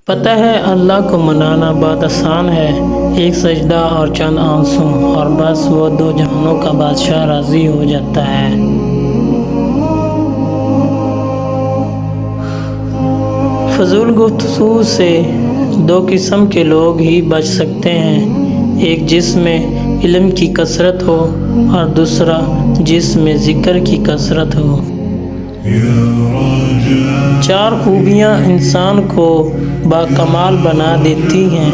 پتہ ہے اللہ کو منانا بہت آسان ہے، ایک سجدہ اور چند آنسو اور بس وہ دو جہانوں کا بادشاہ راضی ہو جاتا ہے۔ فضول گفتگو سے دو قسم کے لوگ ہی بچ سکتے ہیں، ایک جس میں علم کی کثرت ہو اور دوسرا جس میں ذکر کی کثرت ہو۔ چار خوبیاں انسان کو باکمال بنا دیتی ہیں: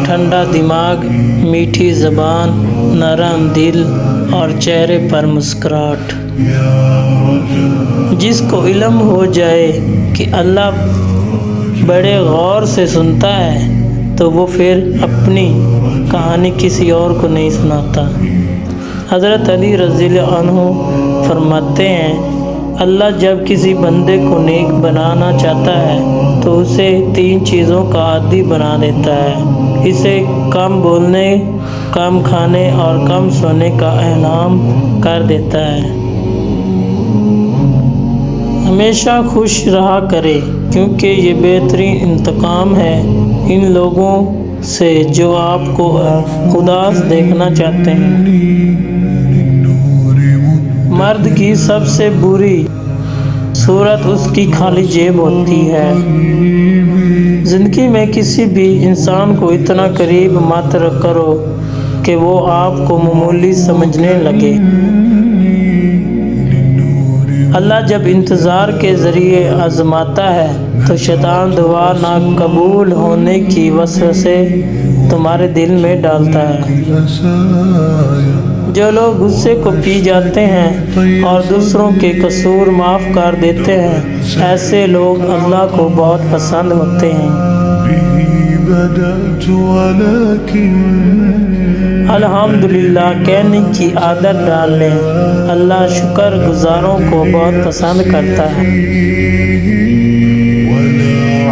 ٹھنڈا دماغ، میٹھی زبان، نرم دل اور چہرے پر مسکراہٹ۔ جس کو علم ہو جائے کہ اللہ بڑے غور سے سنتا ہے تو وہ پھر اپنی کہانی کسی اور کو نہیں سناتا۔ حضرت علی رضی اللہ عنہ فرماتے ہیں، اللہ جب کسی بندے کو نیک بنانا چاہتا ہے تو اسے 3 چیزوں کا عادی بنا دیتا ہے، اسے کم بولنے، کم کھانے اور کم سونے کا انعام کر دیتا ہے۔ ہمیشہ خوش رہا کرے کیونکہ یہ بہترین انتقام ہے ان لوگوں سے جو آپ کو اداس دیکھنا چاہتے ہیں۔ مرد کی سب سے بری صورت اس کی خالی جیب ہوتی ہے۔ زندگی میں کسی بھی انسان کو اتنا قریب مت کرو کہ وہ آپ کو معمولی سمجھنے لگے۔ اللہ جب انتظار کے ذریعے آزماتا ہے تو شیطان دعا نہ قبول ہونے کی وسوسے تمہارے دل میں ڈالتا ہے۔ جو لوگ غصے کو پی جاتے ہیں اور دوسروں کے قصور معاف کر دیتے ہیں، ایسے لوگ اللہ کو بہت پسند ہوتے ہیں۔ الحمدللہ کہنے کی عادت ڈال لیں، اللہ شکر گزاروں کو بہت پسند کرتا ہے۔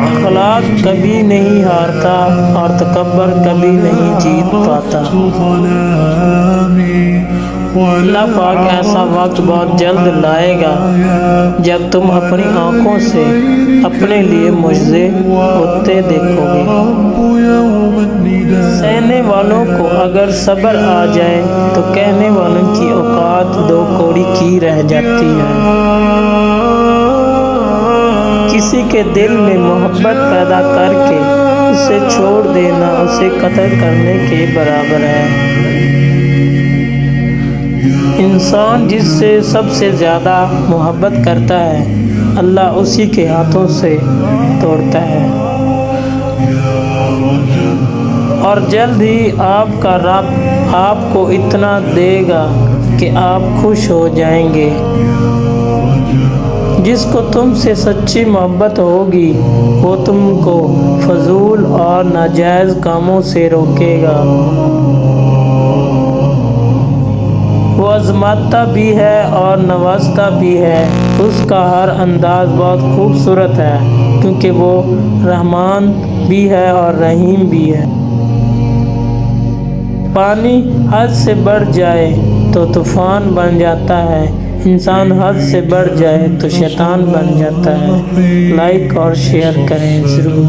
اخلاق کبھی نہیں ہارتا اور تکبر کبھی نہیں جیت پاتا۔ اللہ پاک ایسا وقت بہت جلد لائے گا جب تم اپنی آنکھوں سے اپنے لیے معجزے ہوتے دیکھو گے۔ سہنے والوں کو اگر صبر آ جائے تو کہنے والوں کی اوقات 2 کوڑی کی رہ جاتی ہے۔ کسی کے دل میں محبت پیدا کر کے اسے چھوڑ دینا اسے قتل کرنے کے برابر ہے۔ انسان جس سے سب سے زیادہ محبت کرتا ہے اللہ اسی کے ہاتھوں سے توڑتا ہے، اور جلد ہی آپ کا رب آپ کو اتنا دے گا کہ آپ خوش ہو جائیں گے۔ جس کو تم سے سچی محبت ہوگی وہ تم کو فضول اور ناجائز کاموں سے روکے گا۔ وہ آزماتا بھی ہے اور نوازتا بھی ہے، اس کا ہر انداز بہت خوبصورت ہے کیونکہ وہ رحمان بھی ہے اور رحیم بھی ہے۔ پانی حد سے بڑھ جائے تو طوفان بن جاتا ہے، انسان حد سے بڑھ جائے تو شیطان بن جاتا ہے۔ لائک اور شیئر کریں ضرور۔